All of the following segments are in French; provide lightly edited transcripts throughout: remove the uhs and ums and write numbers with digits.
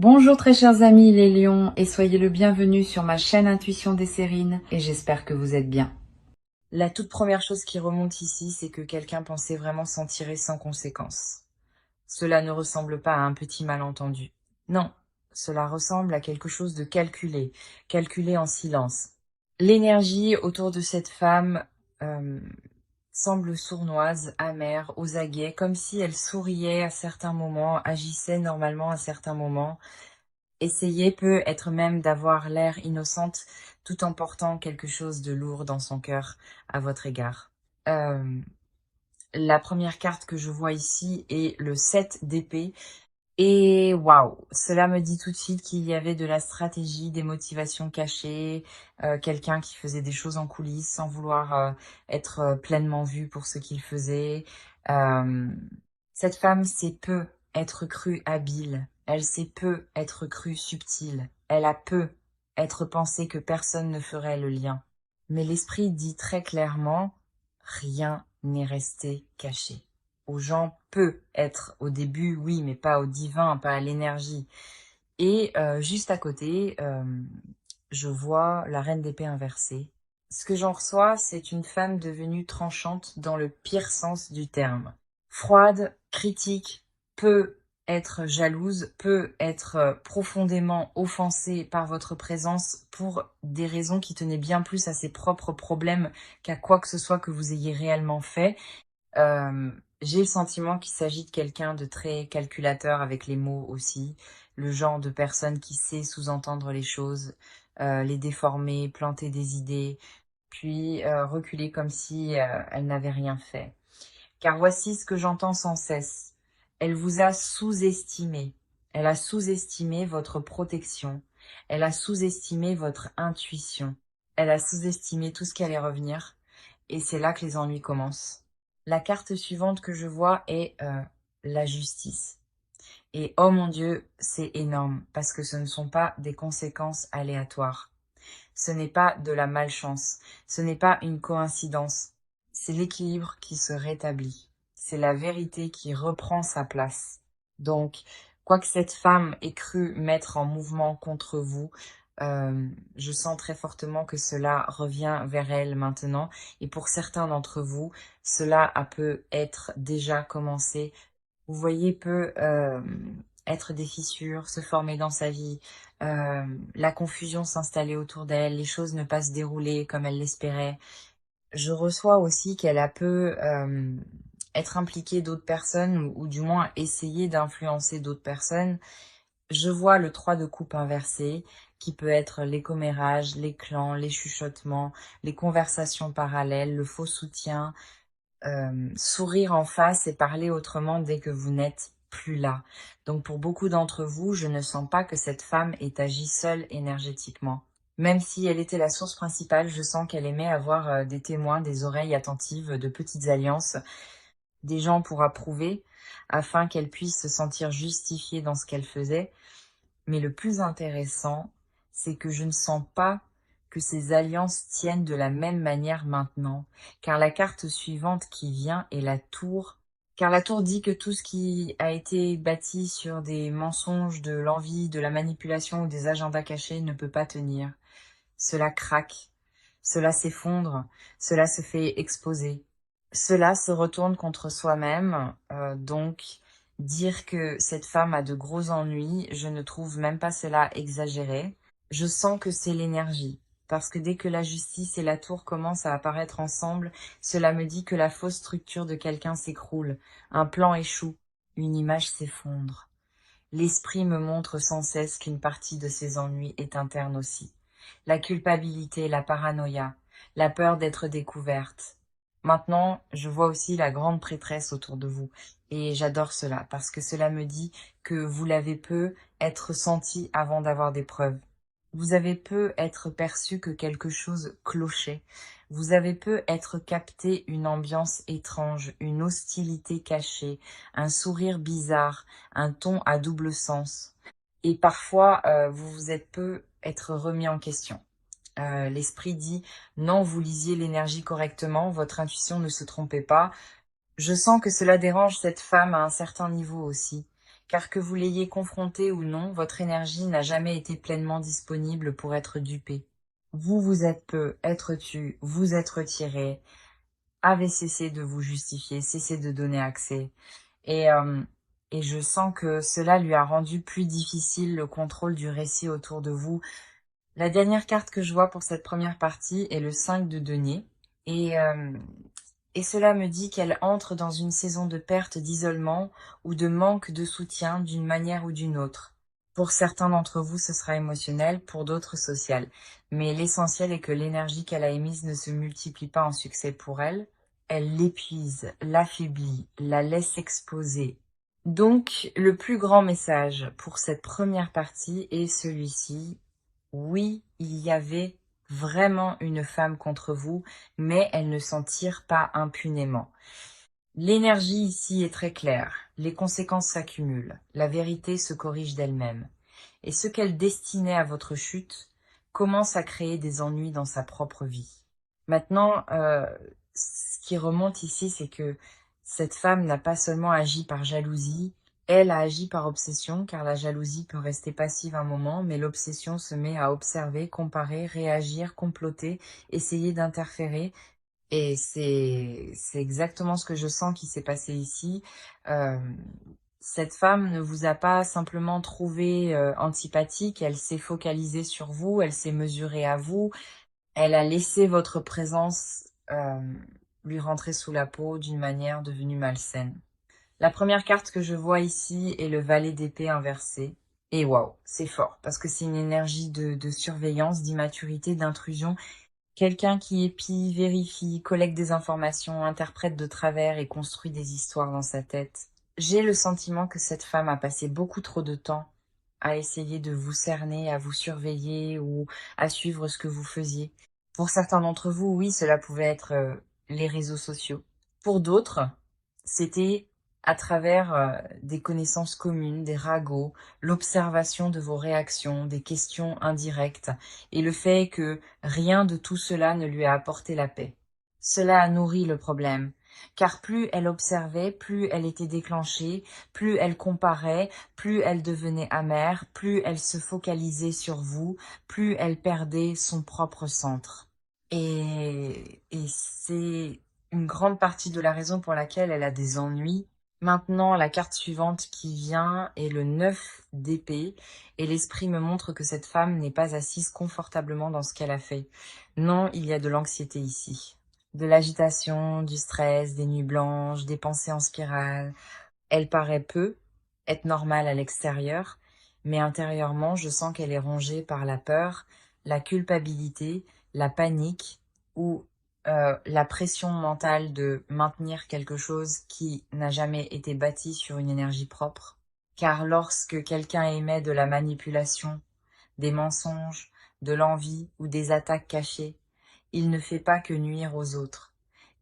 Bonjour très chers amis les lions et soyez le bienvenu sur ma chaîne Intuition des Sérines et j'espère que vous êtes bien. La toute première chose qui remonte ici, c'est que quelqu'un pensait vraiment s'en tirer sans conséquence. Cela ne ressemble pas à un petit malentendu. Non, cela ressemble à quelque chose de calculé, calculé en silence. L'énergie autour de cette femme semble sournoise, amère, aux aguets, comme si elle souriait à certains moments, agissait normalement à certains moments. Essayer peut être même d'avoir l'air innocente tout en portant quelque chose de lourd dans son cœur à votre égard. La première carte que je vois ici est le 7 d'épée. Et waouh, cela me dit tout de suite qu'il y avait de la stratégie, des motivations cachées, quelqu'un qui faisait des choses en coulisses sans vouloir être pleinement vu pour ce qu'il faisait. Euh, cette femme sait peu être crue habile, elle sait peu être crue subtile, elle a peu être pensé que personne ne ferait le lien. Mais l'esprit dit très clairement, rien n'est resté caché. Aux gens peut être au début, oui, mais pas au divin, pas à l'énergie. Et juste à côté, je vois la reine d'épée inversée. Ce que j'en reçois, c'est une femme devenue tranchante dans le pire sens du terme. Froide, critique, peut être jalouse, peut être profondément offensée par votre présence pour des raisons qui tenaient bien plus à ses propres problèmes qu'à quoi que ce soit que vous ayez réellement fait. J'ai le sentiment qu'il s'agit de quelqu'un de très calculateur avec les mots aussi, le genre de personne qui sait sous-entendre les choses, les déformer, planter des idées, puis reculer comme si elle n'avait rien fait. Car voici ce que j'entends sans cesse. Elle vous a sous-estimé. Elle a sous-estimé votre protection. Elle a sous-estimé votre intuition. Elle a sous-estimé tout ce qui allait revenir. Et c'est là que les ennuis commencent. La carte suivante que je vois est la justice. Et oh mon Dieu, c'est énorme parce que ce ne sont pas des conséquences aléatoires. Ce n'est pas de la malchance. Ce n'est pas une coïncidence. C'est l'équilibre qui se rétablit. C'est la vérité qui reprend sa place. Donc, quoi que cette femme ait cru mettre en mouvement contre vous, je sens très fortement que cela revient vers elle maintenant. Et pour certains d'entre vous, cela a peut être déjà commencé. Vous voyez peut être des fissures se former dans sa vie, la confusion s'installer autour d'elle, les choses ne pas se dérouler comme elle l'espérait. Je reçois aussi qu'elle a peu être impliquée d'autres personnes ou du moins essayer d'influencer d'autres personnes. Je vois le 3 de coupe inversé qui peut être les commérages, les clans, les chuchotements, les conversations parallèles, le faux soutien, sourire en face et parler autrement dès que vous n'êtes plus là. Donc pour beaucoup d'entre vous, je ne sens pas que cette femme ait agi seule énergétiquement. Même si elle était la source principale, je sens qu'elle aimait avoir des témoins, des oreilles attentives, de petites alliances, des gens pour approuver, afin qu'elle puisse se sentir justifiée dans ce qu'elle faisait. Mais le plus intéressant, c'est que je ne sens pas que ces alliances tiennent de la même manière maintenant, car la carte suivante qui vient est la tour. Car la tour dit que tout ce qui a été bâti sur des mensonges, de l'envie, de la manipulation ou des agendas cachés ne peut pas tenir. Cela craque, cela s'effondre, cela se fait exposer. Cela se retourne contre soi-même, donc dire que cette femme a de gros ennuis, je ne trouve même pas cela exagéré. Je sens que c'est l'énergie, parce que dès que la justice et la tour commencent à apparaître ensemble, cela me dit que la fausse structure de quelqu'un s'écroule, un plan échoue, une image s'effondre. L'esprit me montre sans cesse qu'une partie de ses ennuis est interne aussi. La culpabilité, la paranoïa, la peur d'être découverte. Maintenant, je vois aussi la grande prêtresse autour de vous. Et j'adore cela, parce que cela me dit que vous l'avez peu être senti avant d'avoir des preuves. Vous avez peu être perçu que quelque chose clochait. Vous avez peu être capté une ambiance étrange, une hostilité cachée, un sourire bizarre, un ton à double sens. Et parfois, vous vous êtes peu être remis en question. L'esprit dit, non, vous lisiez l'énergie correctement, votre intuition ne se trompait pas. Je sens que cela dérange cette femme à un certain niveau aussi, car que vous l'ayez confronté ou non, votre énergie n'a jamais été pleinement disponible pour être dupée. Vous vous êtes peu, être tu, vous êtes retiré, avez cessé de vous justifier, cessé de donner accès. Et, euh, et je sens que cela lui a rendu plus difficile le contrôle du récit autour de vous. La dernière carte que je vois pour cette première partie est le 5 de denier. Et, euh, et cela me dit qu'elle entre dans une saison de perte, d'isolement ou de manque de soutien d'une manière ou d'une autre. Pour certains d'entre vous, ce sera émotionnel, pour d'autres social. Mais l'essentiel est que l'énergie qu'elle a émise ne se multiplie pas en succès pour elle. Elle l'épuise, l'affaiblit, la laisse exploser. Donc, le plus grand message pour cette première partie est celui-ci. Oui, il y avait vraiment une femme contre vous, mais elle ne s'en tire pas impunément. L'énergie ici est très claire, les conséquences s'accumulent, la vérité se corrige d'elle-même. Et ce qu'elle destinait à votre chute commence à créer des ennuis dans sa propre vie. Maintenant, ce qui remonte ici, c'est que cette femme n'a pas seulement agi par jalousie, elle a agi par obsession, car la jalousie peut rester passive un moment, mais l'obsession se met à observer, comparer, réagir, comploter, essayer d'interférer. Et c'est exactement ce que je sens qui s'est passé ici. Euh, Cette femme ne vous a pas simplement trouvé antipathique, elle s'est focalisée sur vous, elle s'est mesurée à vous, elle a laissé votre présence lui rentrer sous la peau d'une manière devenue malsaine. La première carte que je vois ici est le valet d'épée inversé. Et waouh, c'est fort, parce que c'est une énergie de surveillance, d'immaturité, d'intrusion. Quelqu'un qui épie, vérifie, collecte des informations, interprète de travers et construit des histoires dans sa tête. J'ai le sentiment que cette femme a passé beaucoup trop de temps à essayer de vous cerner, à vous surveiller ou à suivre ce que vous faisiez. Pour certains d'entre vous, oui, cela pouvait être les réseaux sociaux. Pour d'autres, c'était à travers des connaissances communes, des ragots, l'observation de vos réactions, des questions indirectes, et le fait que rien de tout cela ne lui a apporté la paix. Cela a nourri le problème, car plus elle observait, plus elle était déclenchée, plus elle comparait, plus elle devenait amère, plus elle se focalisait sur vous, plus elle perdait son propre centre. Et c'est une grande partie de la raison pour laquelle elle a des ennuis. Maintenant, la carte suivante qui vient est le 9 d'épée, et l'esprit me montre que cette femme n'est pas assise confortablement dans ce qu'elle a fait. Non, il y a de l'anxiété ici. De l'agitation, du stress, des nuits blanches, des pensées en spirale. Elle paraît peu être normale à l'extérieur, mais intérieurement, je sens qu'elle est rongée par la peur, la culpabilité, la panique ou la pression mentale de maintenir quelque chose qui n'a jamais été bâti sur une énergie propre. Car lorsque quelqu'un émet de la manipulation, des mensonges, de l'envie ou des attaques cachées, il ne fait pas que nuire aux autres.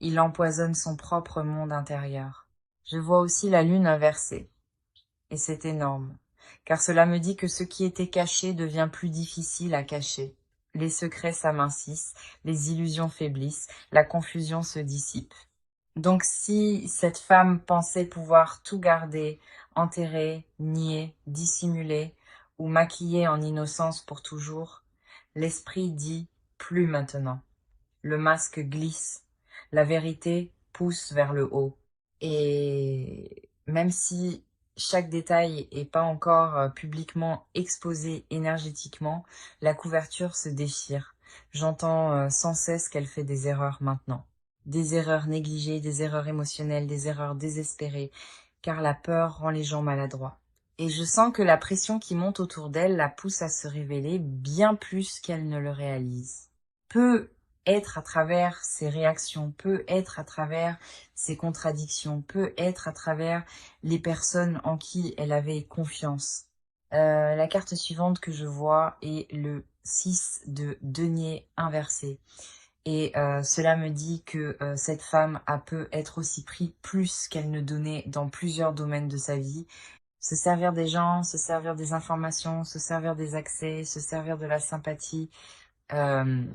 Il empoisonne son propre monde intérieur. Je vois aussi la lune inversée. Et c'est énorme, car cela me dit que ce qui était caché devient plus difficile à cacher. Les secrets s'amincissent, les illusions faiblissent, la confusion se dissipe. Donc si cette femme pensait pouvoir tout garder, enterrer, nier, dissimuler ou maquiller en innocence pour toujours, l'esprit dit plus maintenant. Le masque glisse, la vérité pousse vers le haut. Et même si chaque détail n'est pas encore publiquement exposé énergétiquement, la couverture se déchire. J'entends sans cesse qu'elle fait des erreurs maintenant. Des erreurs négligées, des erreurs émotionnelles, des erreurs désespérées, car la peur rend les gens maladroits. Et je sens que la pression qui monte autour d'elle la pousse à se révéler bien plus qu'elle ne le réalise. Peut être à travers ses réactions, peut être à travers ses contradictions, peut être à travers les personnes en qui elle avait confiance. La carte suivante que je vois est le 6 de denier inversé. Et cela me dit que cette femme a peut être aussi pris plus qu'elle ne donnait dans plusieurs domaines de sa vie. Se servir des gens, se servir des informations, se servir des accès, se servir de la sympathie. Euh,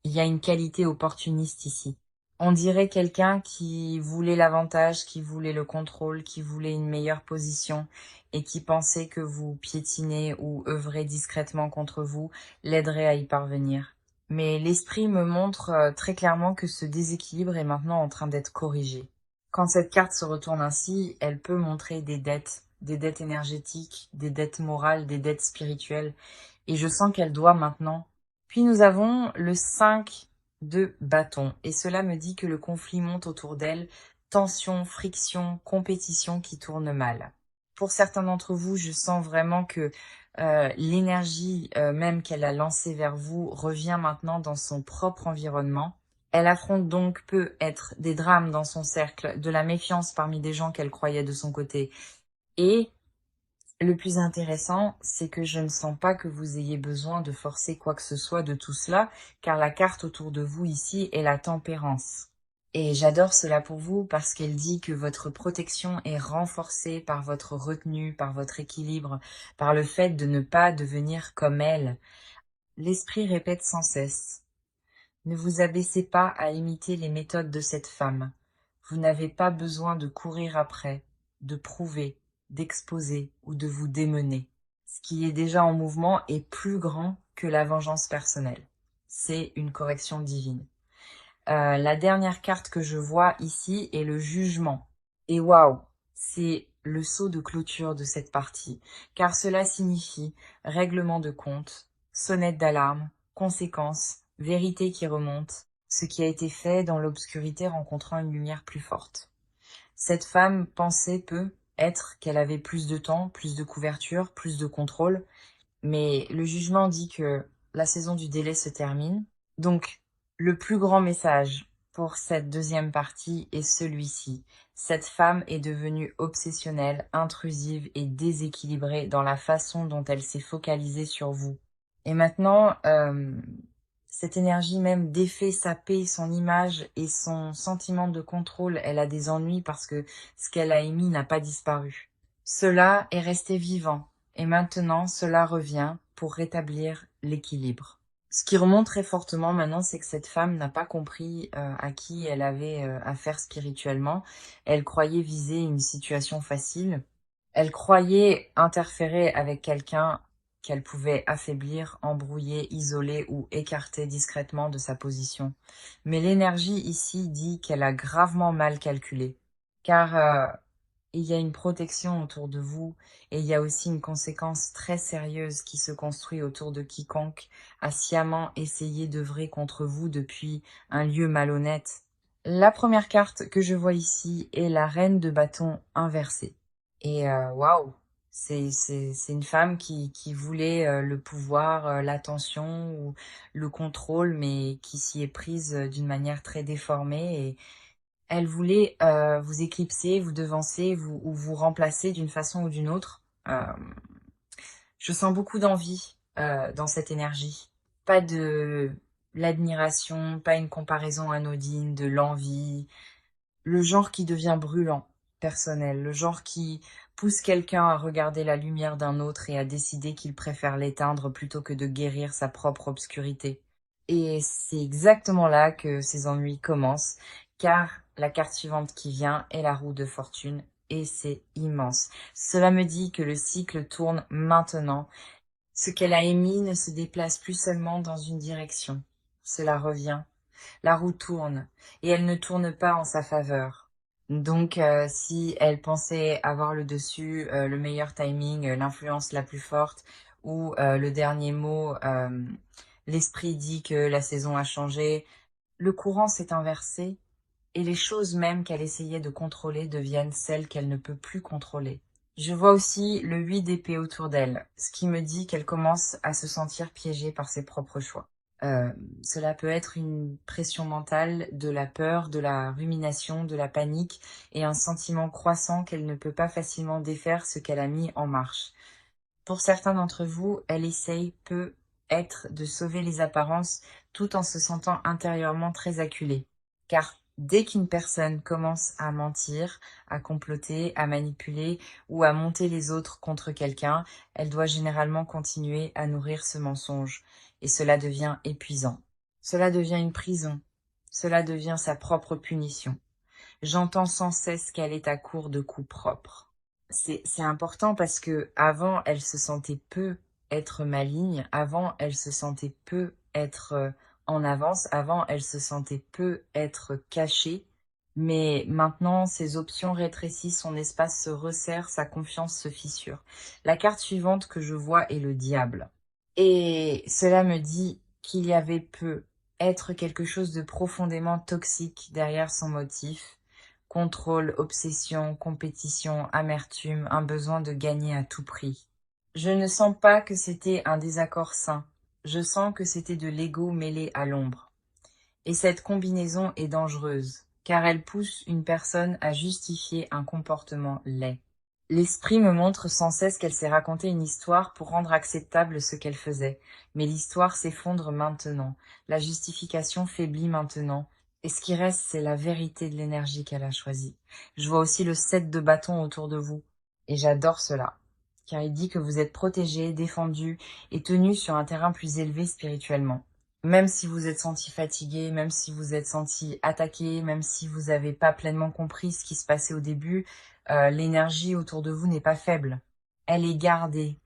il y a une qualité opportuniste ici. On dirait quelqu'un qui voulait l'avantage, qui voulait le contrôle, qui voulait une meilleure position et qui pensait que vous piétiner ou œuvrer discrètement contre vous l'aiderait à y parvenir. Mais l'esprit me montre très clairement que ce déséquilibre est maintenant en train d'être corrigé. Quand cette carte se retourne ainsi, elle peut montrer des dettes énergétiques, des dettes morales, des dettes spirituelles. Et je sens qu'elle doit maintenant. Puis nous avons le 5 de bâton. Et cela me dit que le conflit monte autour d'elle. Tension, friction, compétition qui tourne mal. Pour certains d'entre vous, je sens vraiment que l'énergie même qu'elle a lancée vers vous revient maintenant dans son propre environnement. Elle affronte donc peut-être des drames dans son cercle, de la méfiance parmi des gens qu'elle croyait de son côté. Et le plus intéressant, c'est que je ne sens pas que vous ayez besoin de forcer quoi que ce soit de tout cela, car la carte autour de vous ici est la tempérance. Et j'adore cela pour vous parce qu'elle dit que votre protection est renforcée par votre retenue, par votre équilibre, par le fait de ne pas devenir comme elle. L'esprit répète sans cesse. Ne vous abaissez pas à imiter les méthodes de cette femme. Vous n'avez pas besoin de courir après, de prouver, d'exposer ou de vous démener. Ce qui est déjà en mouvement est plus grand que la vengeance personnelle. C'est une correction divine. La dernière carte que je vois ici est le jugement. Et waouh, c'est le sceau de clôture de cette partie, car cela signifie règlement de compte, sonnette d'alarme, conséquences, vérité qui remonte, ce qui a été fait dans l'obscurité rencontrant une lumière plus forte. Cette femme pensait peut-être qu'elle avait plus de temps, plus de couverture, plus de contrôle, mais le jugement dit que la saison du délai se termine. Donc, le plus grand message pour cette deuxième partie est celui-ci. Cette femme est devenue obsessionnelle, intrusive et déséquilibrée dans la façon dont elle s'est focalisée sur vous. Et maintenant, cette énergie même défait sa paix, son image et son sentiment de contrôle. Elle a des ennuis parce que ce qu'elle a émis n'a pas disparu. Cela est resté vivant. Et maintenant, cela revient pour rétablir l'équilibre. Ce qui remonte très fortement maintenant, c'est que cette femme n'a pas compris à qui elle avait affaire spirituellement. Elle croyait viser une situation facile. Elle croyait interférer avec quelqu'un qu'elle pouvait affaiblir, embrouiller, isoler ou écarter discrètement de sa position. Mais l'énergie ici dit qu'elle a gravement mal calculé. Car il y a une protection autour de vous et il y a aussi une conséquence très sérieuse qui se construit autour de quiconque a sciemment essayé d'œuvrer contre vous depuis un lieu malhonnête. La première carte que je vois ici est la reine de bâton inversée. Et waouh, c'est une femme qui voulait le pouvoir, l'attention ou le contrôle, mais qui s'y est prise d'une manière très déformée et elle voulait vous éclipser, vous devancer ou vous remplacer d'une façon ou d'une autre. Je sens beaucoup d'envie dans cette énergie. Pas de l'admiration, pas une comparaison anodine, de l'envie. Le genre qui devient brûlant, personnel. Le genre qui pousse quelqu'un à regarder la lumière d'un autre et à décider qu'il préfère l'éteindre plutôt que de guérir sa propre obscurité. Et c'est exactement là que ces ennuis commencent, car la carte suivante qui vient est la roue de fortune, et c'est immense. Cela me dit que le cycle tourne maintenant. Ce qu'elle a émis ne se déplace plus seulement dans une direction. Cela revient. La roue tourne, et elle ne tourne pas en sa faveur. Donc, si elle pensait avoir le dessus, le meilleur timing, l'influence la plus forte, ou le dernier mot, l'esprit dit que la saison a changé, le courant s'est inversé, et les choses même qu'elle essayait de contrôler deviennent celles qu'elle ne peut plus contrôler. Je vois aussi le 8 d'épée autour d'elle, ce qui me dit qu'elle commence à se sentir piégée par ses propres choix. Cela peut être une pression mentale, de la peur, de la rumination, de la panique et un sentiment croissant qu'elle ne peut pas facilement défaire ce qu'elle a mis en marche. Pour certains d'entre vous, elle essaye peut-être de sauver les apparences tout en se sentant intérieurement très acculée. Car dès qu'une personne commence à mentir, à comploter, à manipuler ou à monter les autres contre quelqu'un, elle doit généralement continuer à nourrir ce mensonge. Et cela devient épuisant. Cela devient une prison. Cela devient sa propre punition. J'entends sans cesse qu'elle est à court de coups propres. C'est important parce que avant, elle se sentait peu être maligne, avant, elle se sentait peu être en avance, avant, elle se sentait peu être cachée, mais maintenant, ses options rétrécissent, son espace se resserre, sa confiance se fissure. La carte suivante que je vois est le diable. Et cela me dit qu'il y avait peut être quelque chose de profondément toxique derrière son motif. Contrôle, obsession, compétition, amertume, un besoin de gagner à tout prix. Je ne sens pas que c'était un désaccord sain. Je sens que c'était de l'ego mêlé à l'ombre. Et cette combinaison est dangereuse, car elle pousse une personne à justifier un comportement laid. L'esprit me montre sans cesse qu'elle s'est raconté une histoire pour rendre acceptable ce qu'elle faisait. Mais l'histoire s'effondre maintenant, la justification faiblit maintenant, et ce qui reste, c'est la vérité de l'énergie qu'elle a choisie. Je vois aussi le 7 de bâton autour de vous, et j'adore cela, car il dit que vous êtes protégé, défendu et tenu sur un terrain plus élevé spirituellement. Même si vous êtes senti fatigué, même si vous êtes senti attaqué, même si vous n'avez pas pleinement compris ce qui se passait au début, l'énergie autour de vous n'est pas faible. Elle est gardée,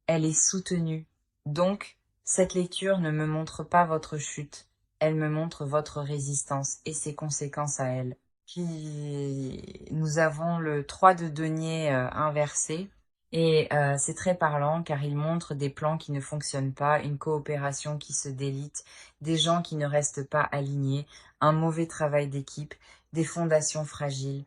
elle est soutenue. Donc, cette lecture ne me montre pas votre chute, elle me montre votre résistance et ses conséquences à elle. Puis, nous avons le 3 de denier inversé. Et c'est très parlant car il montre des plans qui ne fonctionnent pas, une coopération qui se délite, des gens qui ne restent pas alignés, un mauvais travail d'équipe, des fondations fragiles.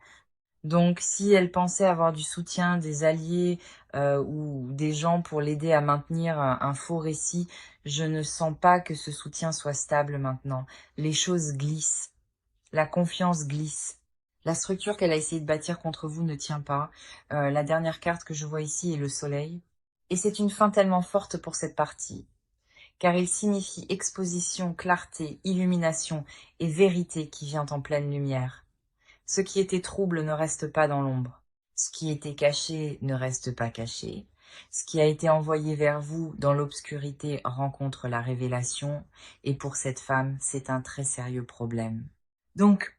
Donc si elle pensait avoir du soutien des alliés ou des gens pour l'aider à maintenir un faux récit, je ne sens pas que ce soutien soit stable maintenant. Les choses glissent, la confiance glisse. La structure qu'elle a essayé de bâtir contre vous ne tient pas. La dernière carte que je vois ici est le soleil. Et c'est une fin tellement forte pour cette partie, car il signifie exposition, clarté, illumination et vérité qui vient en pleine lumière. Ce qui était trouble ne reste pas dans l'ombre. Ce qui était caché ne reste pas caché. Ce qui a été envoyé vers vous dans l'obscurité rencontre la révélation, et pour cette femme, c'est un très sérieux problème. Donc,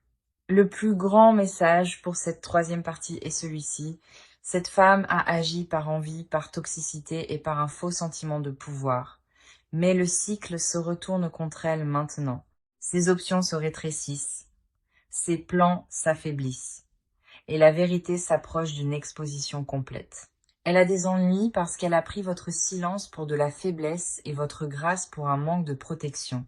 le plus grand message pour cette troisième partie est celui-ci. Cette femme a agi par envie, par toxicité et par un faux sentiment de pouvoir. Mais le cycle se retourne contre elle maintenant. Ses options se rétrécissent. Ses plans s'affaiblissent. Et la vérité s'approche d'une exposition complète. Elle a des ennuis parce qu'elle a pris votre silence pour de la faiblesse et votre grâce pour un manque de protection.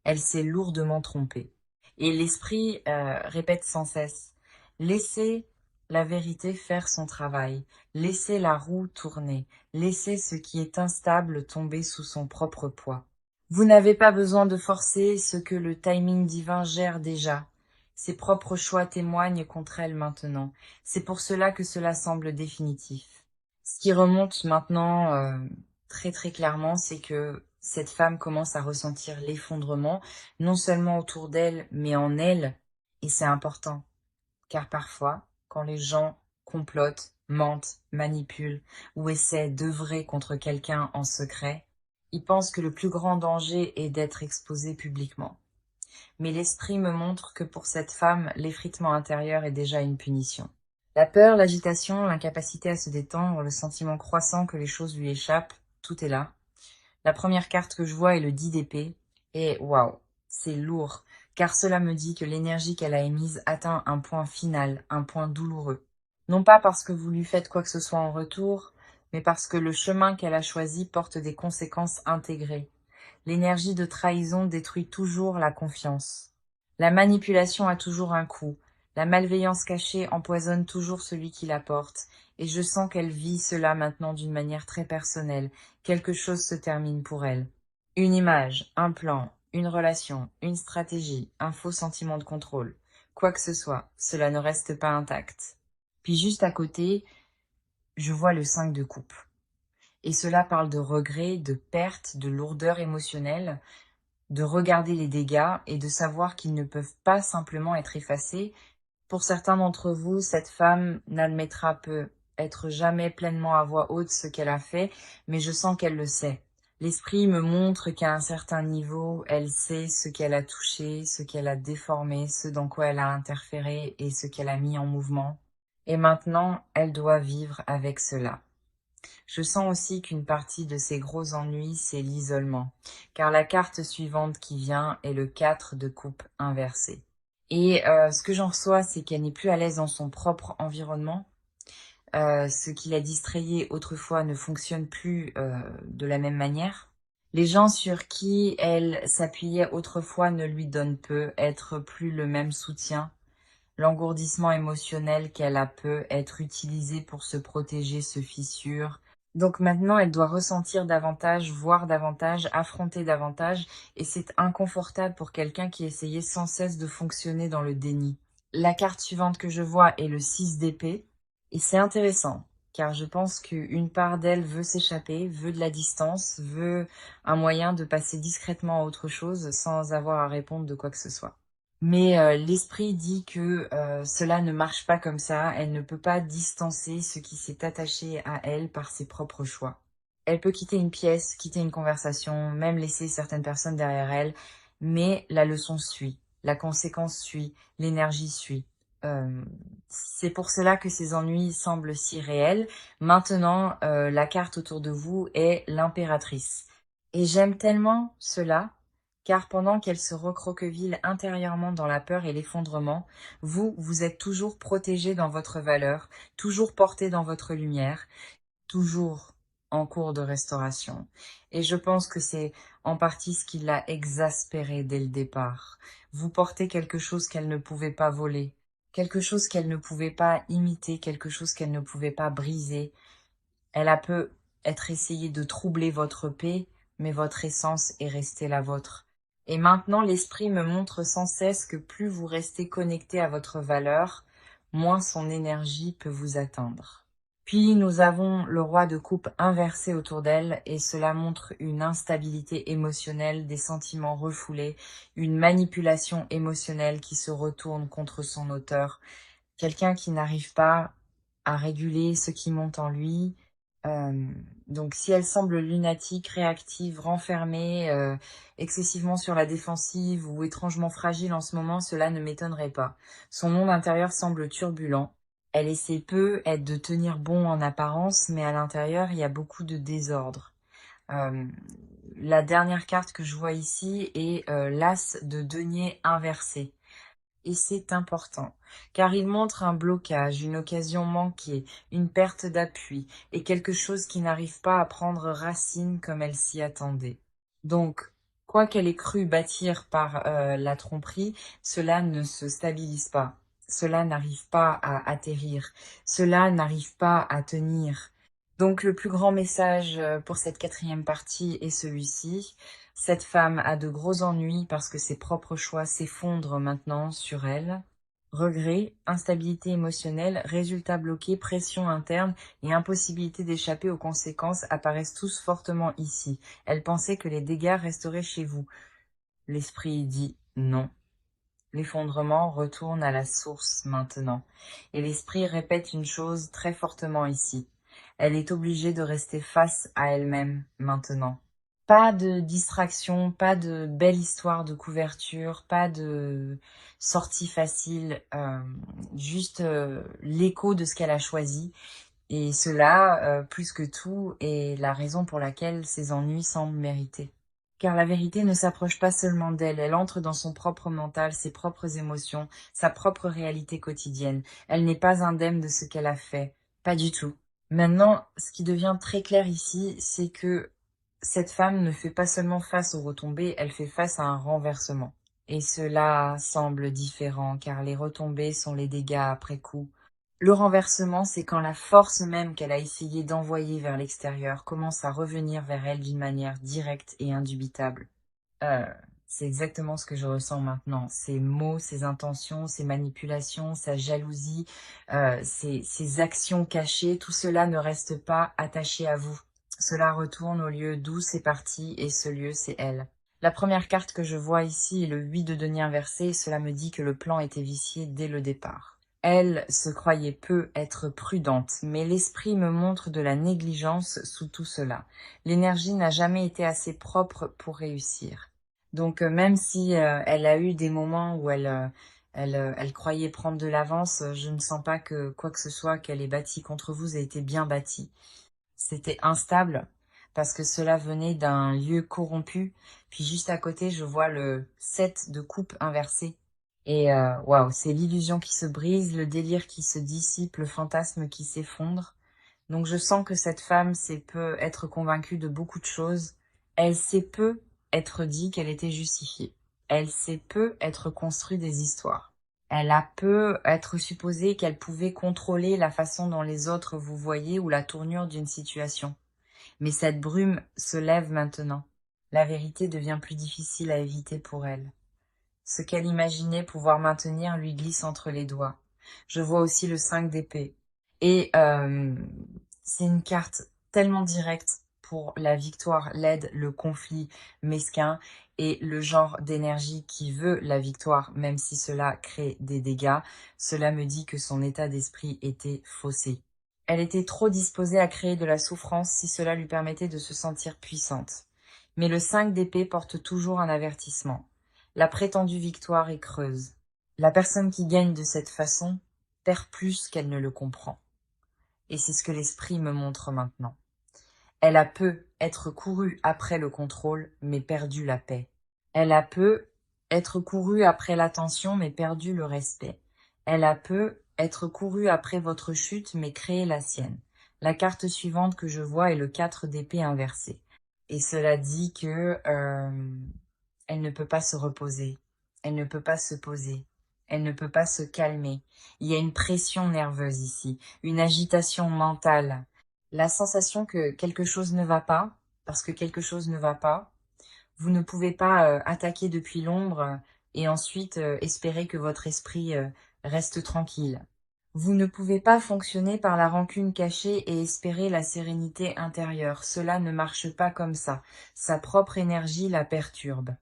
Elle s'est lourdement trompée. Et l'esprit répète sans cesse, laissez la vérité faire son travail, laissez la roue tourner, laissez ce qui est instable tomber sous son propre poids. Vous n'avez pas besoin de forcer ce que le timing divin gère déjà. Ses propres choix témoignent contre elle maintenant. C'est pour cela que cela semble définitif. Ce qui remonte maintenant très très clairement, c'est que cette femme commence à ressentir l'effondrement, non seulement autour d'elle, mais en elle. Et c'est important, car parfois, quand les gens complotent, mentent, manipulent ou essaient d'œuvrer contre quelqu'un en secret, ils pensent que le plus grand danger est d'être exposé publiquement. Mais l'esprit me montre que pour cette femme, l'effritement intérieur est déjà une punition. La peur, l'agitation, l'incapacité à se détendre, le sentiment croissant que les choses lui échappent, tout est là. La première carte que je vois est le 10 d'épée, et waouh, c'est lourd, car cela me dit que l'énergie qu'elle a émise atteint un point final, un point douloureux. Non pas parce que vous lui faites quoi que ce soit en retour, mais parce que le chemin qu'elle a choisi porte des conséquences intégrées. L'énergie de trahison détruit toujours la confiance. La manipulation a toujours un coût. La malveillance cachée empoisonne toujours celui qui la porte. Et je sens qu'elle vit cela maintenant d'une manière très personnelle. Quelque chose se termine pour elle. Une image, un plan, une relation, une stratégie, un faux sentiment de contrôle. Quoi que ce soit, cela ne reste pas intact. Puis juste à côté, je vois le 5 de coupe. Et cela parle de regret, de perte, de lourdeur émotionnelle, de regarder les dégâts et de savoir qu'ils ne peuvent pas simplement être effacés. Pour certains d'entre vous, cette femme n'admettra peut être jamais pleinement à voix haute ce qu'elle a fait, mais je sens qu'elle le sait. L'esprit me montre qu'à un certain niveau, elle sait ce qu'elle a touché, ce qu'elle a déformé, ce dans quoi elle a interféré et ce qu'elle a mis en mouvement. Et maintenant, elle doit vivre avec cela. Je sens aussi qu'une partie de ses gros ennuis, c'est l'isolement, car la carte suivante qui vient est le 4 de coupe inversé. Et ce que j'en reçois, c'est qu'elle n'est plus à l'aise dans son propre environnement. Ce qui la distrayait autrefois ne fonctionne plus de la même manière. Les gens sur qui elle s'appuyait autrefois ne lui donnent peu, être plus le même soutien. L'engourdissement émotionnel qu'elle a peut être utilisé pour se protéger se fissure. Donc maintenant, elle doit ressentir davantage, voir davantage, affronter davantage, et c'est inconfortable pour quelqu'un qui essayait sans cesse de fonctionner dans le déni. La carte suivante que je vois est le 6 d'épée, et c'est intéressant, car je pense qu'une part d'elle veut s'échapper, veut de la distance, veut un moyen de passer discrètement à autre chose sans avoir à répondre de quoi que ce soit. Mais l'esprit dit que cela ne marche pas comme ça, elle ne peut pas distancer ce qui s'est attaché à elle par ses propres choix. Elle peut quitter une pièce, quitter une conversation, même laisser certaines personnes derrière elle, mais la leçon suit, la conséquence suit, l'énergie suit. C'est pour cela que ces ennuis semblent si réels. Maintenant, la carte autour de vous est l'impératrice. Et j'aime tellement cela, car pendant qu'elle se recroqueville intérieurement dans la peur et l'effondrement, vous êtes toujours protégé dans votre valeur, toujours porté dans votre lumière, toujours en cours de restauration. Et je pense que c'est en partie ce qui l'a exaspérée dès le départ. Vous portez quelque chose qu'elle ne pouvait pas voler, quelque chose qu'elle ne pouvait pas imiter, quelque chose qu'elle ne pouvait pas briser. Elle a peut être essayé de troubler votre paix, mais votre essence est restée la vôtre. Et maintenant, l'esprit me montre sans cesse que plus vous restez connecté à votre valeur, moins son énergie peut vous atteindre. Puis nous avons le roi de coupe inversé autour d'elle, et cela montre une instabilité émotionnelle, des sentiments refoulés, une manipulation émotionnelle qui se retourne contre son auteur, quelqu'un qui n'arrive pas à réguler ce qui monte en lui. Euh, donc si elle semble lunatique, réactive, renfermée, excessivement sur la défensive ou étrangement fragile en ce moment, cela ne m'étonnerait pas. Son monde intérieur semble turbulent. Elle essaie peu de tenir bon en apparence, mais à l'intérieur, il y a beaucoup de désordre. Euh, la dernière carte que je vois ici est l'as de denier inversé. Et c'est important, car il montre un blocage, une occasion manquée, une perte d'appui, et quelque chose qui n'arrive pas à prendre racine comme elle s'y attendait. Donc, quoi qu'elle ait cru bâtir par la tromperie, cela ne se stabilise pas, cela n'arrive pas à atterrir, cela n'arrive pas à tenir. Donc le plus grand message pour cette quatrième partie est celui-ci. Cette femme a de gros ennuis parce que ses propres choix s'effondrent maintenant sur elle. Regrets, instabilité émotionnelle, résultats bloqués, pression interne et impossibilité d'échapper aux conséquences apparaissent tous fortement ici. Elle pensait que les dégâts resteraient chez vous. L'esprit dit non. L'effondrement retourne à la source maintenant. Et l'esprit répète une chose très fortement ici. Elle est obligée de rester face à elle-même maintenant. Pas de distraction, pas de belle histoire de couverture, pas de sortie facile, juste l'écho de ce qu'elle a choisi. Et cela, plus que tout, est la raison pour laquelle ses ennuis semblent mérités. Car la vérité ne s'approche pas seulement d'elle, elle entre dans son propre mental, ses propres émotions, sa propre réalité quotidienne. Elle n'est pas indemne de ce qu'elle a fait, pas du tout. Maintenant, ce qui devient très clair ici, c'est que cette femme ne fait pas seulement face aux retombées, elle fait face à un renversement. Et cela semble différent, car les retombées sont les dégâts après coup. Le renversement, c'est quand la force même qu'elle a essayé d'envoyer vers l'extérieur commence à revenir vers elle d'une manière directe et indubitable. Euh, c'est exactement ce que je ressens maintenant. Ces mots, ces intentions, ces manipulations, sa jalousie, ces actions cachées, tout cela ne reste pas attaché à vous. Cela retourne au lieu d'où c'est parti et ce lieu, c'est elle. La première carte que je vois ici est le 8 de denier inversé. Cela me dit que le plan était vicié dès le départ. Elle se croyait peu être prudente, mais l'esprit me montre de la négligence sous tout cela. L'énergie n'a jamais été assez propre pour réussir. Donc même si elle a eu des moments où elle croyait prendre de l'avance, je ne sens pas que quoi que ce soit qu'elle ait bâti contre vous ait été bien bâti. C'était instable parce que cela venait d'un lieu corrompu. Puis juste à côté, je vois le 7 de coupe inversé. Et waouh, c'est l'illusion qui se brise, le délire qui se dissipe, le fantasme qui s'effondre. Donc je sens que cette femme sait peu être convaincue de beaucoup de choses. Elle sait peu être dit qu'elle était justifiée. Elle sait peu être construit des histoires. Elle a peu être supposé qu'elle pouvait contrôler la façon dont les autres vous voyaient ou la tournure d'une situation. Mais cette brume se lève maintenant. La vérité devient plus difficile à éviter pour elle. Ce qu'elle imaginait pouvoir maintenir lui glisse entre les doigts. Je vois aussi le 5 d'épée. Et c'est une carte tellement directe pour la victoire, l'aide, le conflit mesquin et le genre d'énergie qui veut la victoire, même si cela crée des dégâts. Cela me dit que son état d'esprit était faussé. Elle était trop disposée à créer de la souffrance si cela lui permettait de se sentir puissante. Mais le 5 d'épée porte toujours un avertissement. La prétendue victoire est creuse. La personne qui gagne de cette façon perd plus qu'elle ne le comprend. Et c'est ce que l'esprit me montre maintenant. Elle a peu être courue après le contrôle, mais perdu la paix. Elle a peu être courue après l'attention, mais perdu le respect. Elle a peu être courue après votre chute, mais créé la sienne. La carte suivante que je vois est le 4 d'épée inversé. Et cela dit que elle ne peut pas se reposer. Elle ne peut pas se poser. Elle ne peut pas se calmer. Il y a une pression nerveuse ici, une agitation mentale. La sensation que quelque chose ne va pas, parce que quelque chose ne va pas. Vous ne pouvez pas attaquer depuis l'ombre et ensuite espérer que votre esprit reste tranquille. Vous ne pouvez pas fonctionner par la rancune cachée et espérer la sérénité intérieure. Cela ne marche pas comme ça. Sa propre énergie la perturbe.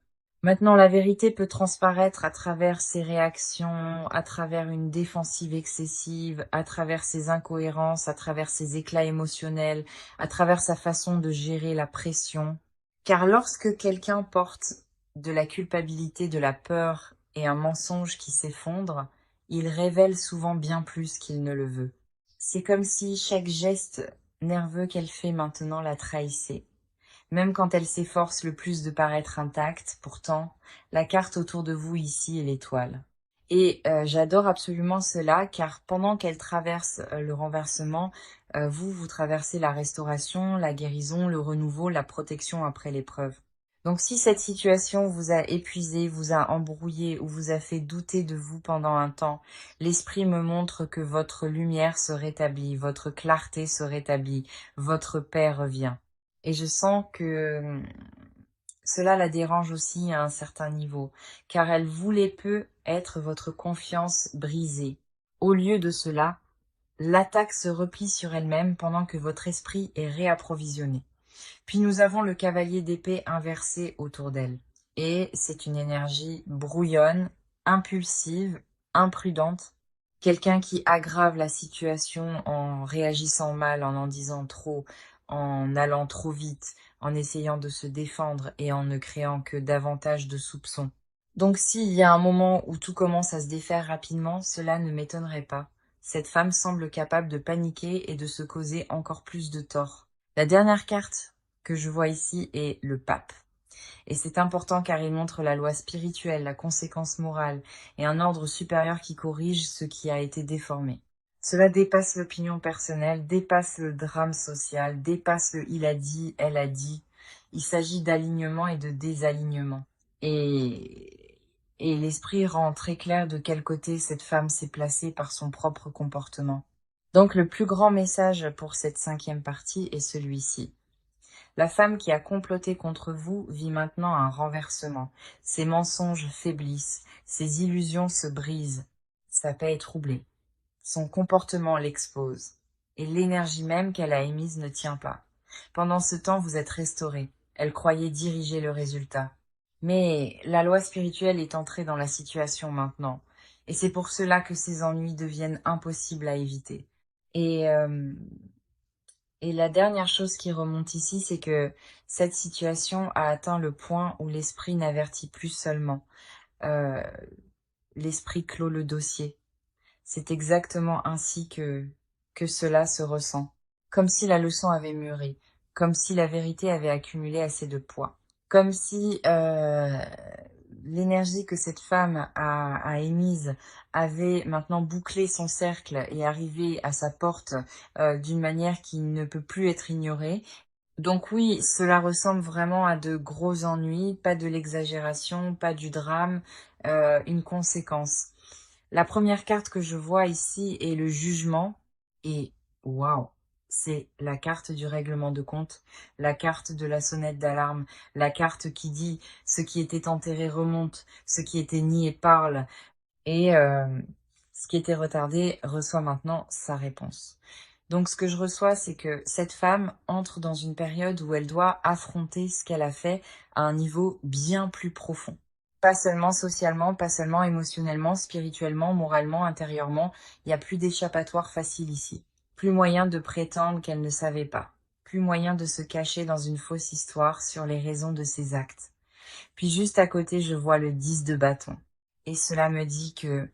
Maintenant, la vérité peut transparaître à travers ses réactions, à travers une défensive excessive, à travers ses incohérences, à travers ses éclats émotionnels, à travers sa façon de gérer la pression. Car lorsque quelqu'un porte de la culpabilité, de la peur et un mensonge qui s'effondre, il révèle souvent bien plus qu'il ne le veut. C'est comme si chaque geste nerveux qu'elle fait maintenant la trahissait. Même quand elle s'efforce le plus de paraître intacte, pourtant, la carte autour de vous ici est l'étoile. Et j'adore absolument cela, car pendant qu'elle traverse le renversement, vous traversez la restauration, la guérison, le renouveau, la protection après l'épreuve. Donc si cette situation vous a épuisé, vous a embrouillé ou vous a fait douter de vous pendant un temps, l'esprit me montre que votre lumière se rétablit, votre clarté se rétablit, votre paix revient. Et je sens que cela la dérange aussi à un certain niveau, car elle voulait peu être votre confiance brisée. Au lieu de cela, l'attaque se replie sur elle-même pendant que votre esprit est réapprovisionné. Puis nous avons le cavalier d'épée inversé autour d'elle. Et c'est une énergie brouillonne, impulsive, imprudente. Quelqu'un qui aggrave la situation en réagissant mal, en disant trop, en allant trop vite, en essayant de se défendre et en ne créant que davantage de soupçons. Donc s'il y a un moment où tout commence à se défaire rapidement, cela ne m'étonnerait pas. Cette femme semble capable de paniquer et de se causer encore plus de tort. La dernière carte que je vois ici est le pape. Et c'est important car il montre la loi spirituelle, la conséquence morale et un ordre supérieur qui corrige ce qui a été déformé. Cela dépasse l'opinion personnelle, dépasse le drame social, dépasse le il a dit, elle a dit. Il s'agit d'alignement et de désalignement. Et l'esprit rend très clair de quel côté cette femme s'est placée par son propre comportement. Donc le plus grand message pour cette 5e partie est celui-ci. La femme qui a comploté contre vous vit maintenant un renversement. Ses mensonges faiblissent, ses illusions se brisent. Sa paix est troublée. Son comportement l'expose. Et l'énergie même qu'elle a émise ne tient pas. Pendant ce temps, vous êtes restauré. Elle croyait diriger le résultat. Mais la loi spirituelle est entrée dans la situation maintenant. Et c'est pour cela que ces ennuis deviennent impossibles à éviter. Et, euh, et la dernière chose qui remonte ici, c'est que cette situation a atteint le point où l'esprit n'avertit plus seulement. Euh, L'esprit clôt le dossier. C'est exactement ainsi que cela se ressent. Comme si la leçon avait mûri, comme si la vérité avait accumulé assez de poids. Comme si l'énergie que cette femme a émise avait maintenant bouclé son cercle et arrivé à sa porte d'une manière qui ne peut plus être ignorée. Donc oui, cela ressemble vraiment à de gros ennuis, pas de l'exagération, pas du drame, une conséquence. La première carte que je vois ici est le jugement et waouh, c'est la carte du règlement de compte, la carte de la sonnette d'alarme, la carte qui dit ce qui était enterré remonte, ce qui était nié parle et ce qui était retardé reçoit maintenant sa réponse. Donc ce que je reçois, c'est que cette femme entre dans une période où elle doit affronter ce qu'elle a fait à un niveau bien plus profond. Pas seulement socialement, pas seulement émotionnellement, spirituellement, moralement, intérieurement, il n'y a plus d'échappatoire facile ici. Plus moyen de prétendre qu'elle ne savait pas. Plus moyen de se cacher dans une fausse histoire sur les raisons de ses actes. Puis juste à côté, je vois le 10 de bâton. Et cela me dit que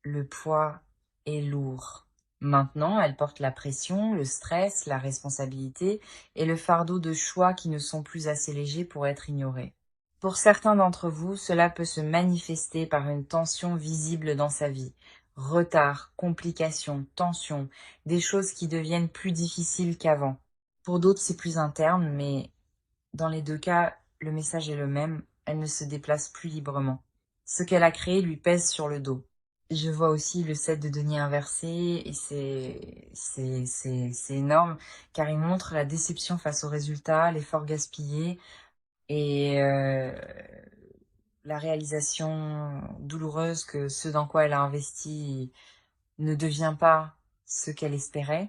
le poids est lourd. Maintenant, elle porte la pression, le stress, la responsabilité et le fardeau de choix qui ne sont plus assez légers pour être ignorés. Pour certains d'entre vous, cela peut se manifester par une tension visible dans sa vie. Retard, complications, tensions, des choses qui deviennent plus difficiles qu'avant. Pour d'autres, c'est plus interne, mais dans les deux cas, le message est le même, elle ne se déplace plus librement. Ce qu'elle a créé lui pèse sur le dos. Je vois aussi le 7 de denier inversé et c'est énorme car il montre la déception face au résultat, l'effort gaspillé et la réalisation douloureuse que ce dans quoi elle a investi ne devient pas ce qu'elle espérait.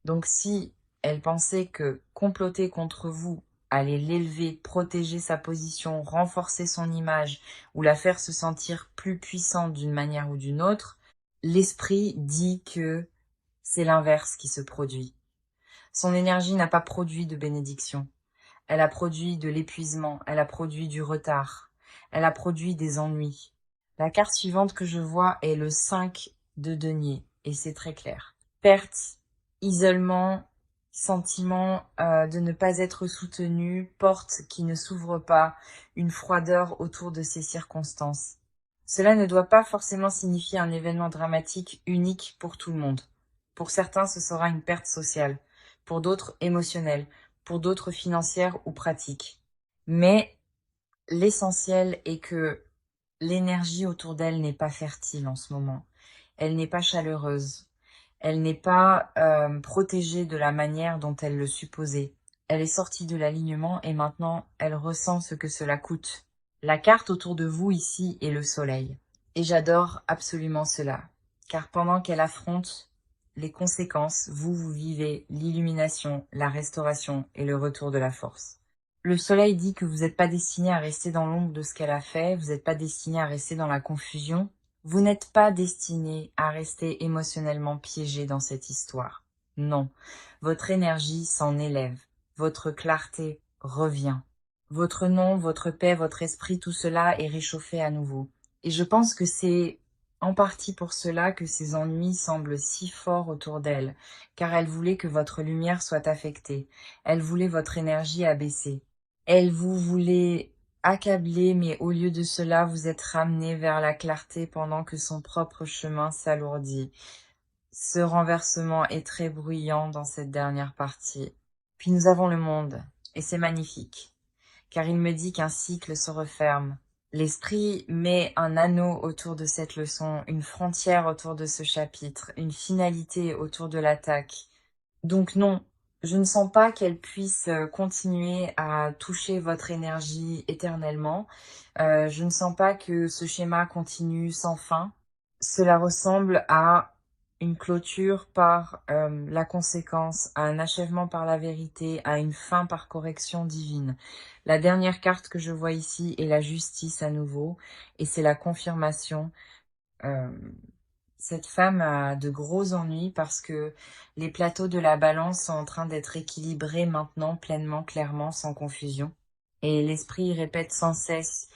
Donc si elle pensait que comploter contre vous allait l'élever, protéger sa position, renforcer son image ou la faire se sentir plus puissante d'une manière ou d'une autre, l'esprit dit que c'est l'inverse qui se produit. Son énergie n'a pas produit de bénédiction. Elle a produit de l'épuisement, elle a produit du retard, elle a produit des ennuis. La carte suivante que je vois est le 5 de denier, et c'est très clair. Perte, isolement, sentiment de ne pas être soutenu, porte qui ne s'ouvre pas, une froideur autour de ces circonstances. Cela ne doit pas forcément signifier un événement dramatique unique pour tout le monde. Pour certains, ce sera une perte sociale, pour d'autres émotionnelle, pour d'autres financières ou pratiques. Mais l'essentiel est que l'énergie autour d'elle n'est pas fertile en ce moment. Elle n'est pas chaleureuse. Elle n'est pas protégée de la manière dont elle le supposait. Elle est sortie de l'alignement et maintenant elle ressent ce que cela coûte. La carte autour de vous ici est le soleil. Et j'adore absolument cela. Car pendant qu'elle affronte les conséquences, vous vivez l'illumination, la restauration et le retour de la force. Le soleil dit que vous n'êtes pas destiné à rester dans l'ombre de ce qu'elle a fait, vous n'êtes pas destiné à rester dans la confusion, vous n'êtes pas destiné à rester émotionnellement piégé dans cette histoire. Non, votre énergie s'en élève, votre clarté revient. Votre nom, votre paix, votre esprit, tout cela est réchauffé à nouveau. Et je pense que c'est en partie pour cela que ces ennuis semblent si forts autour d'elle, car elle voulait que votre lumière soit affectée, elle voulait votre énergie abaissée. Elle vous voulait accabler, mais au lieu de cela, vous êtes ramené vers la clarté pendant que son propre chemin s'alourdit. Ce renversement est très bruyant dans cette dernière partie. Puis nous avons le monde, et c'est magnifique, car il me dit qu'un cycle se referme. L'esprit met un anneau autour de cette leçon, une frontière autour de ce chapitre, une finalité autour de l'attaque. Donc non, je ne sens pas qu'elle puisse continuer à toucher votre énergie éternellement. Je ne sens pas que ce schéma continue sans fin. Cela ressemble à une clôture par la conséquence, à un achèvement par la vérité, à une fin par correction divine. La dernière carte que je vois ici est la justice à nouveau, et c'est la confirmation euh, cette femme a de gros ennuis parce que les plateaux de la balance sont en train d'être équilibrés maintenant, pleinement, clairement, sans confusion. Et l'esprit répète sans cesse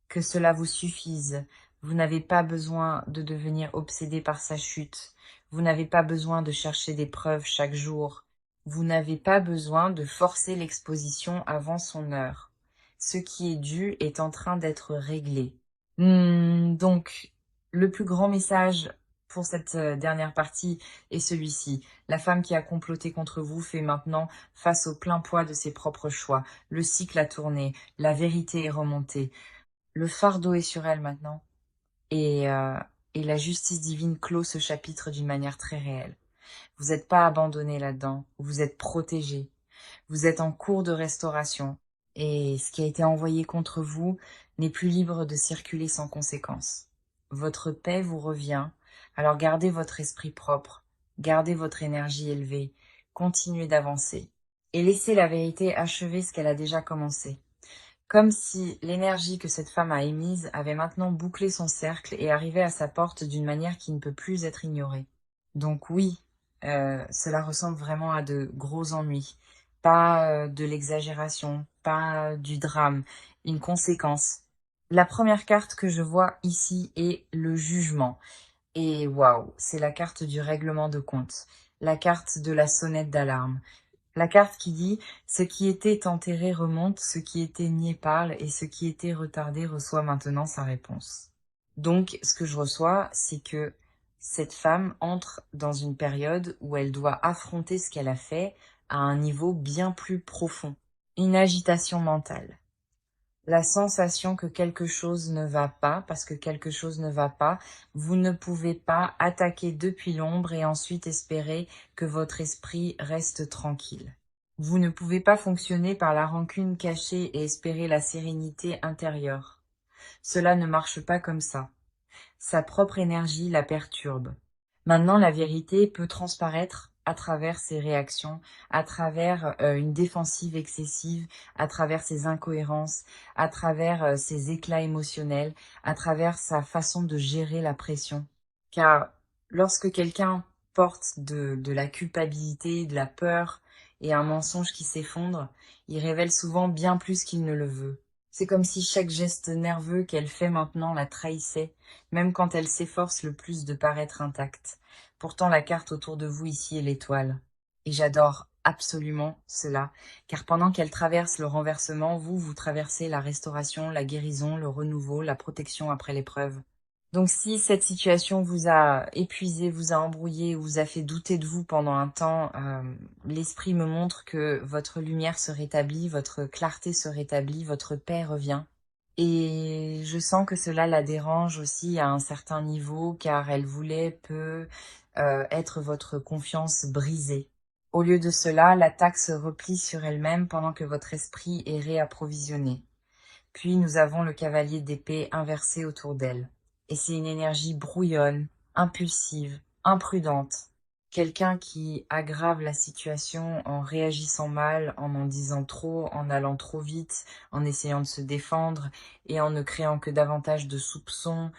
que cela vous suffise. Vous n'avez pas besoin de devenir obsédé par sa chute. Vous n'avez pas besoin de chercher des preuves chaque jour. Vous n'avez pas besoin de forcer l'exposition avant son heure. Ce qui est dû est en train d'être réglé. Donc, le plus grand message pour cette dernière partie est celui-ci. La femme qui a comploté contre vous fait maintenant face au plein poids de ses propres choix. Le cycle a tourné, la vérité est remontée. Le fardeau est sur elle maintenant. Et, euh, et la justice divine clôt ce chapitre d'une manière très réelle. Vous n'êtes pas abandonné là-dedans. Vous êtes protégé. Vous êtes en cours de restauration. Et ce qui a été envoyé contre vous n'est plus libre de circuler sans conséquence. Votre paix vous revient. Alors gardez votre esprit propre. Gardez votre énergie élevée. Continuez d'avancer. Et laissez la vérité achever ce qu'elle a déjà commencé. Comme si l'énergie que cette femme a émise avait maintenant bouclé son cercle et arrivait à sa porte d'une manière qui ne peut plus être ignorée. Donc oui, cela ressemble vraiment à de gros ennuis. Pas de l'exagération, pas du drame, une conséquence. La première carte que je vois ici est le jugement. Et waouh, c'est la carte du règlement de compte, la carte de la sonnette d'alarme. La carte qui dit « Ce qui était enterré remonte, ce qui était nié parle, et ce qui était retardé reçoit maintenant sa réponse. » Donc, ce que je reçois, c'est que cette femme entre dans une période où elle doit affronter ce qu'elle a fait à un niveau bien plus profond. Une agitation mentale. La sensation que quelque chose ne va pas, parce que quelque chose ne va pas, vous ne pouvez pas attaquer depuis l'ombre et ensuite espérer que votre esprit reste tranquille. Vous ne pouvez pas fonctionner par la rancune cachée et espérer la sérénité intérieure. Cela ne marche pas comme ça. Sa propre énergie la perturbe. Maintenant, la vérité peut transparaître à travers ses réactions, à travers une défensive excessive, à travers ses incohérences, à travers ses éclats émotionnels, à travers sa façon de gérer la pression. Car lorsque quelqu'un porte de la culpabilité, de la peur et un mensonge qui s'effondre, il révèle souvent bien plus qu'il ne le veut. C'est comme si chaque geste nerveux qu'elle fait maintenant la trahissait, même quand elle s'efforce le plus de paraître intacte. Pourtant, la carte autour de vous ici est l'étoile. Et j'adore absolument cela, car pendant qu'elle traverse le renversement, vous traversez la restauration, la guérison, le renouveau, la protection après l'épreuve. Donc si cette situation vous a épuisé, vous a embrouillé, vous a fait douter de vous pendant un temps, l'esprit me montre que votre lumière se rétablit, votre clarté se rétablit, votre paix revient. Et je sens que cela la dérange aussi à un certain niveau, car elle voulait être votre confiance brisée. Au lieu de cela, l'attaque se replie sur elle-même pendant que votre esprit est réapprovisionné. Puis nous avons le cavalier d'épée inversé autour d'elle. Et c'est une énergie brouillonne, impulsive, imprudente. Quelqu'un qui aggrave la situation en réagissant mal, en disant trop, en allant trop vite, en essayant de se défendre et en ne créant que davantage de soupçons.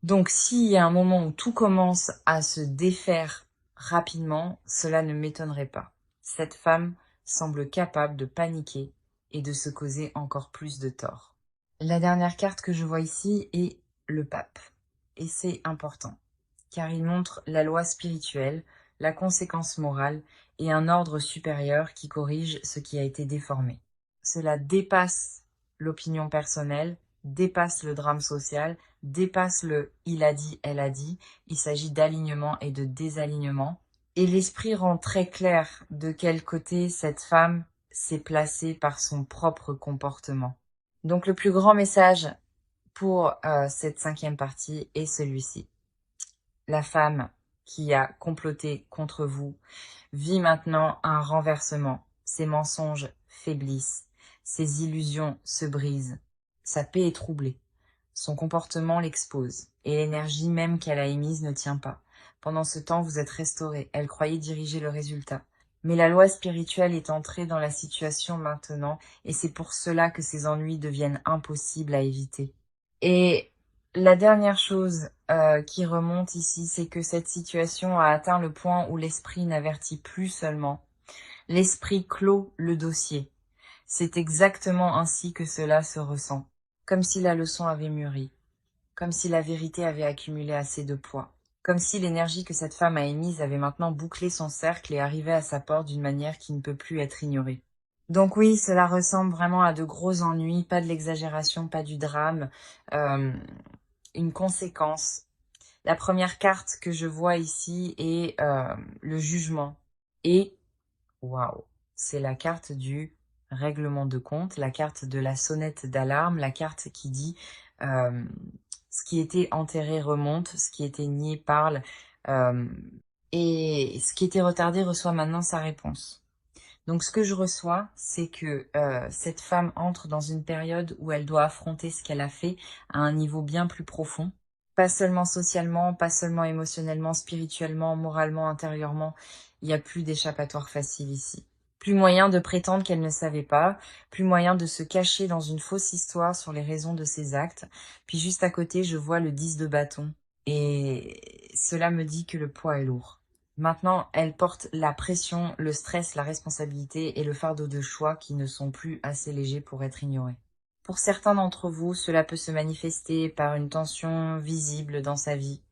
Donc s'il y a un moment où tout commence à se défaire rapidement, cela ne m'étonnerait pas. Cette femme semble capable de paniquer et de se causer encore plus de tort. La dernière carte que je vois ici est le pape. Et c'est important, car il montre la loi spirituelle, la conséquence morale et un ordre supérieur qui corrige ce qui a été déformé. Cela dépasse l'opinion personnelle, dépasse le drame social, dépasse le « il a dit, elle a dit ». Il s'agit d'alignement et de désalignement. Et l'esprit rend très clair de quel côté cette femme s'est placée par son propre comportement. Donc le plus grand message pour cette 5e partie est celui-ci. La femme qui a comploté contre vous vit maintenant un renversement. Ses mensonges faiblissent, ses illusions se brisent, sa paix est troublée. Son comportement l'expose, et l'énergie même qu'elle a émise ne tient pas. Pendant ce temps, vous êtes restauré. Elle croyait diriger le résultat. Mais la loi spirituelle est entrée dans la situation maintenant, et c'est pour cela que ces ennuis deviennent impossibles à éviter. Et La dernière chose qui remonte ici, c'est que cette situation a atteint le point où l'esprit n'avertit plus seulement. L'esprit clôt le dossier. C'est exactement ainsi que cela se ressent. Comme si la leçon avait mûri. Comme si la vérité avait accumulé assez de poids. Comme si l'énergie que cette femme a émise avait maintenant bouclé son cercle et arrivait à sa porte d'une manière qui ne peut plus être ignorée. Donc oui, cela ressemble vraiment à de gros ennuis, pas de l'exagération, pas du drame, une conséquence. La première carte que je vois ici est le jugement. Et, waouh, c'est la carte du règlement de compte, la carte de la sonnette d'alarme, la carte qui dit ce qui était enterré remonte, ce qui était nié parle, euh, et ce qui était retardé reçoit maintenant sa réponse. Donc ce que je reçois, c'est que cette femme entre dans une période où elle doit affronter ce qu'elle a fait à un niveau bien plus profond. Pas seulement socialement, pas seulement émotionnellement, spirituellement, moralement, intérieurement. Il n'y a plus d'échappatoire facile ici. Plus moyen de prétendre qu'elle ne savait pas, plus moyen de se cacher dans une fausse histoire sur les raisons de ses actes. Puis juste à côté, je vois le 10 de bâton. Et cela me dit que le poids est lourd. Maintenant, elle porte la pression, le stress, la responsabilité et le fardeau de choix qui ne sont plus assez légers pour être ignorés. Pour certains d'entre vous, cela peut se manifester par une tension visible dans sa vie.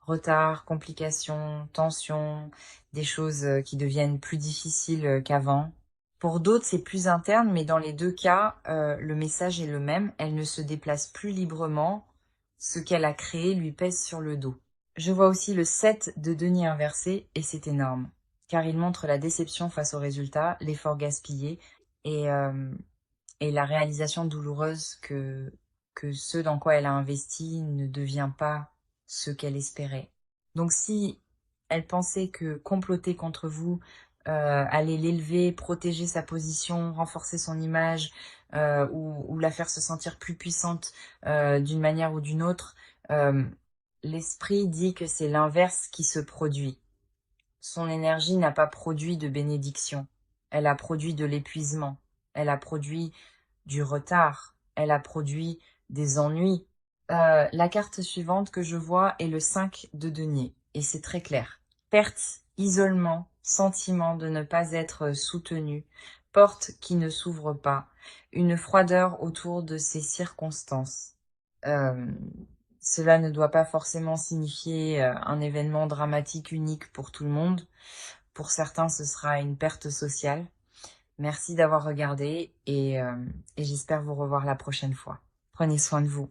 Retard, complications, tensions, des choses qui deviennent plus difficiles qu'avant. Pour d'autres, c'est plus interne, mais dans les deux cas, le message est le même. Elle ne se déplace plus librement. Ce qu'elle a créé lui pèse sur le dos. Je vois aussi le 7 de denier inversé et c'est énorme, car il montre la déception face au résultat, l'effort gaspillé et, euh, et la réalisation douloureuse que ce dans quoi elle a investi ne devient pas ce qu'elle espérait. Donc si elle pensait que comploter contre vous allait l'élever, protéger sa position, renforcer son image ou la faire se sentir plus puissante d'une manière ou d'une autre, euh, l'esprit dit que c'est l'inverse qui se produit. Son énergie n'a pas produit de bénédiction. Elle a produit de l'épuisement. Elle a produit du retard. Elle a produit des ennuis. La carte suivante que je vois est le 5 de denier. Et c'est très clair. Perte, isolement, sentiment de ne pas être soutenu, porte qui ne s'ouvre pas, une froideur autour de ces circonstances. Euh, Cela ne doit pas forcément signifier un événement dramatique unique pour tout le monde. Pour certains, ce sera une perte sociale. Merci d'avoir regardé et j'espère vous revoir la prochaine fois. Prenez soin de vous.